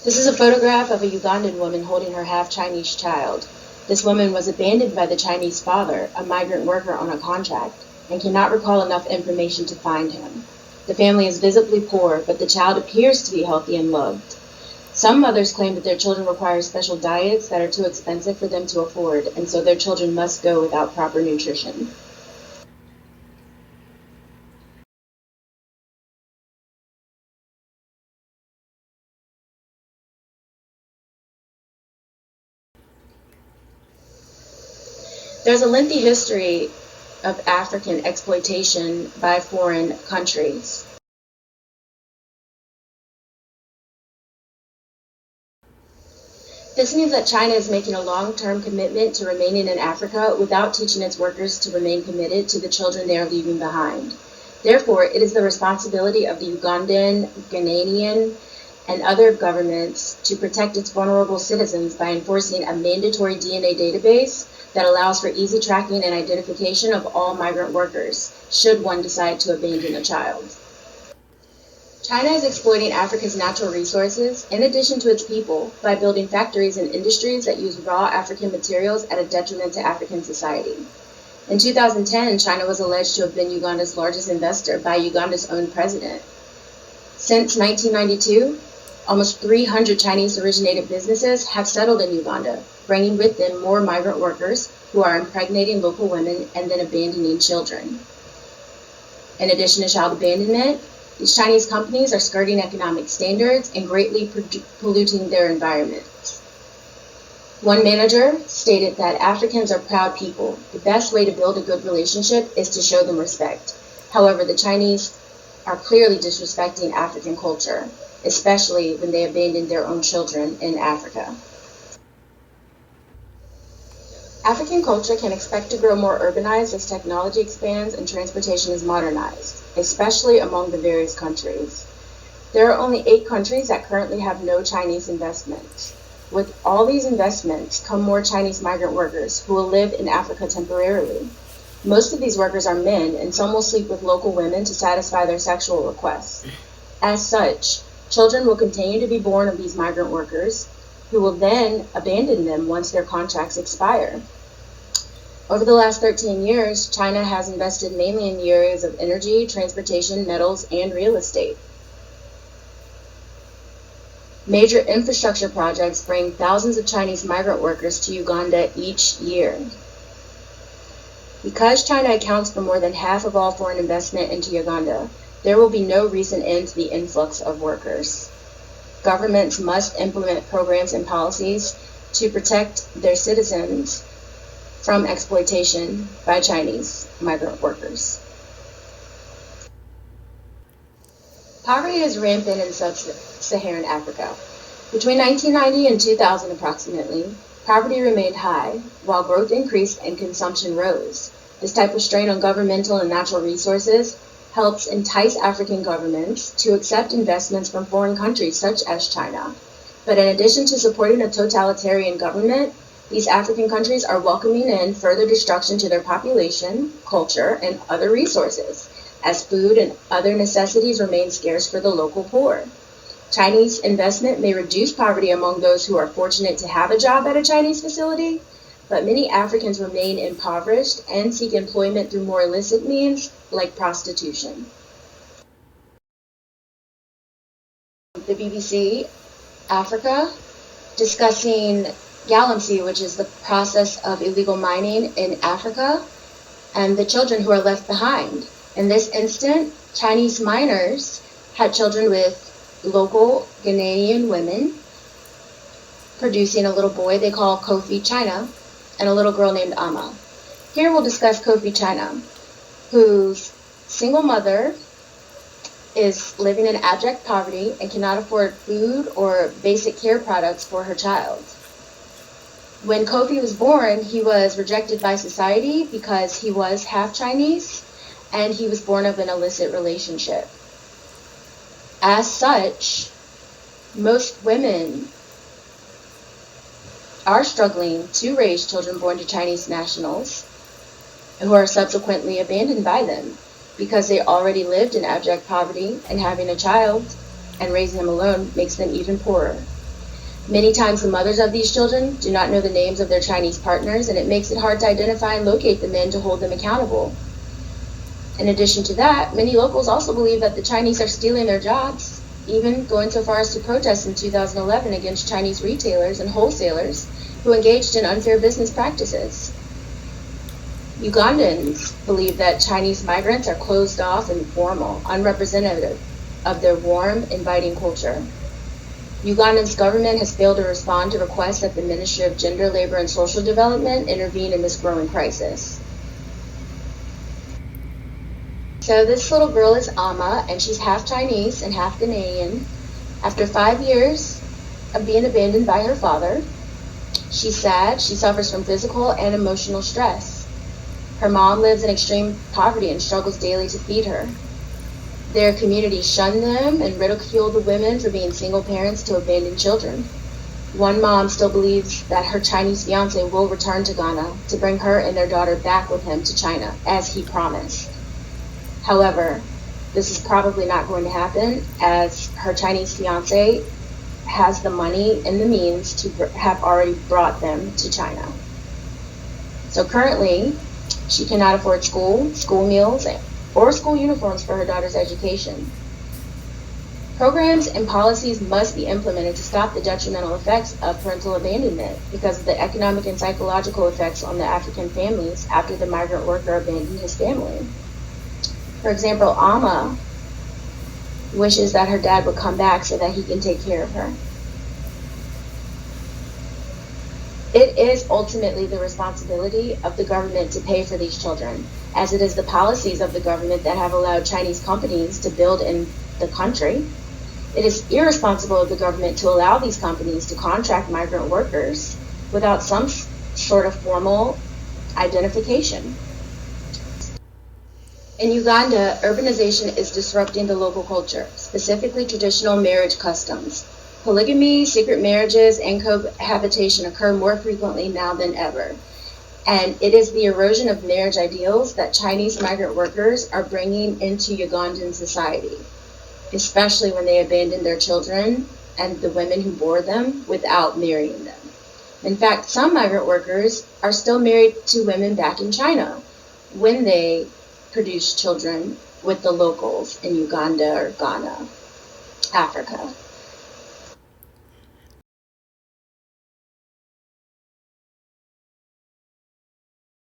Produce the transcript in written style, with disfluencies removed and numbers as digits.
This is a photograph of a Ugandan woman holding her half-Chinese child. This woman was abandoned by the Chinese father, a migrant worker on a contract, and cannot recall enough information to find him. The family is visibly poor, but the child appears to be healthy and loved. Some mothers claim that their children require special diets that are too expensive for them to afford, and so their children must go without proper nutrition. There's a lengthy history of African exploitation by foreign countries. This means that China is making a long-term commitment to remaining in Africa without teaching its workers to remain committed to the children they are leaving behind. Therefore, it is the responsibility of the Ugandan, Ghanaian, and other governments to protect its vulnerable citizens by enforcing a mandatory DNA database that allows for easy tracking and identification of all migrant workers, should one decide to abandon a child. China is exploiting Africa's natural resources, in addition to its people, by building factories and industries that use raw African materials at a detriment to African society. In 2010, China was alleged to have been Uganda's largest investor by Uganda's own president. Since 1992, almost 300 Chinese-originated businesses have settled in Uganda, bringing with them more migrant workers who are impregnating local women and then abandoning children. In addition to child abandonment, these Chinese companies are skirting economic standards and greatly polluting their environments. One manager stated that Africans are proud people. The best way to build a good relationship is to show them respect. However, the Chinese are clearly disrespecting African culture, especially when they abandon their own children in Africa. African culture can expect to grow more urbanized as technology expands and transportation is modernized, especially among the various countries. There are only 8 countries that currently have no Chinese investments. With all these investments come more Chinese migrant workers who will live in Africa temporarily. Most of these workers are men, and some will sleep with local women to satisfy their sexual requests. As such, children will continue to be born of these migrant workers, who will then abandon them once their contracts expire. Over the last 13 years, China has invested mainly in the areas of energy, transportation, metals, and real estate. Major infrastructure projects bring thousands of Chinese migrant workers to Uganda each year. Because China accounts for more than half of all foreign investment into Uganda, there will be no recent end to the influx of workers. Governments must implement programs and policies to protect their citizens from exploitation by Chinese migrant workers. Poverty is rampant in sub-Saharan Africa. Between 1990 and 2000 approximately, poverty remained high, while growth increased and consumption rose. This type of strain on governmental and natural resources helps entice African governments to accept investments from foreign countries such as China. But in addition to supporting a totalitarian government, these African countries are welcoming in further destruction to their population, culture, and other resources, as food and other necessities remain scarce for the local poor. Chinese investment may reduce poverty among those who are fortunate to have a job at a Chinese facility, but many Africans remain impoverished and seek employment through more illicit means, like prostitution. The BBC Africa, discussing Galamsey, which is the process of illegal mining in Africa, and the children who are left behind. In this instant, Chinese miners had children with local Ghanaian women, producing a little boy they call Kofi China, and a little girl named Ama. Here we'll discuss Kofi China, whose single mother is living in abject poverty and cannot afford food or basic care products for her child. When Kofi was born, he was rejected by society because he was half Chinese and he was born of an illicit relationship. As such, most women are struggling to raise children born to Chinese nationals who are subsequently abandoned by them because they already lived in abject poverty, and having a child and raising him alone makes them even poorer. Many times the mothers of these children do not know the names of their Chinese partners, and it makes it hard to identify and locate the men to hold them accountable. In addition to that, many locals also believe that the Chinese are stealing their jobs, even going so far as to protest in 2011 against Chinese retailers and wholesalers who engaged in unfair business practices. Ugandans believe that Chinese migrants are closed off and formal, unrepresentative of their warm, inviting culture. Uganda's government has failed to respond to requests that the Ministry of Gender, Labor, and Social Development intervene in this growing crisis. So this little girl is Amma, and she's half Chinese and half Ghanaian. After 5 years of being abandoned by her father, she's sad. She suffers from physical and emotional stress. Her mom lives in extreme poverty and struggles daily to feed her. Their community shun them and ridicule the women for being single parents to abandoned children. One mom still believes that her Chinese fiance will return to Ghana to bring her and their daughter back with him to China, as he promised. However, this is probably not going to happen, as her Chinese fiance has the money and the means to have already brought them to China. So currently, she cannot afford school meals, or school uniforms for her daughter's education. Programs and policies must be implemented to stop the detrimental effects of parental abandonment because of the economic and psychological effects on the African families after the migrant worker abandoned his family. For example, Amma wishes that her dad would come back so that he can take care of her. It is ultimately the responsibility of the government to pay for these children, as it is the policies of the government that have allowed Chinese companies to build in the country. It is irresponsible of the government to allow these companies to contract migrant workers without some sort of formal identification. In Uganda, urbanization is disrupting the local culture, specifically traditional marriage customs. Polygamy, secret marriages, and cohabitation occur more frequently now than ever. And it is the erosion of marriage ideals that Chinese migrant workers are bringing into Ugandan society, especially when they abandon their children and the women who bore them without marrying them. In fact, some migrant workers are still married to women back in China when they produce children with the locals in Uganda or Ghana, Africa.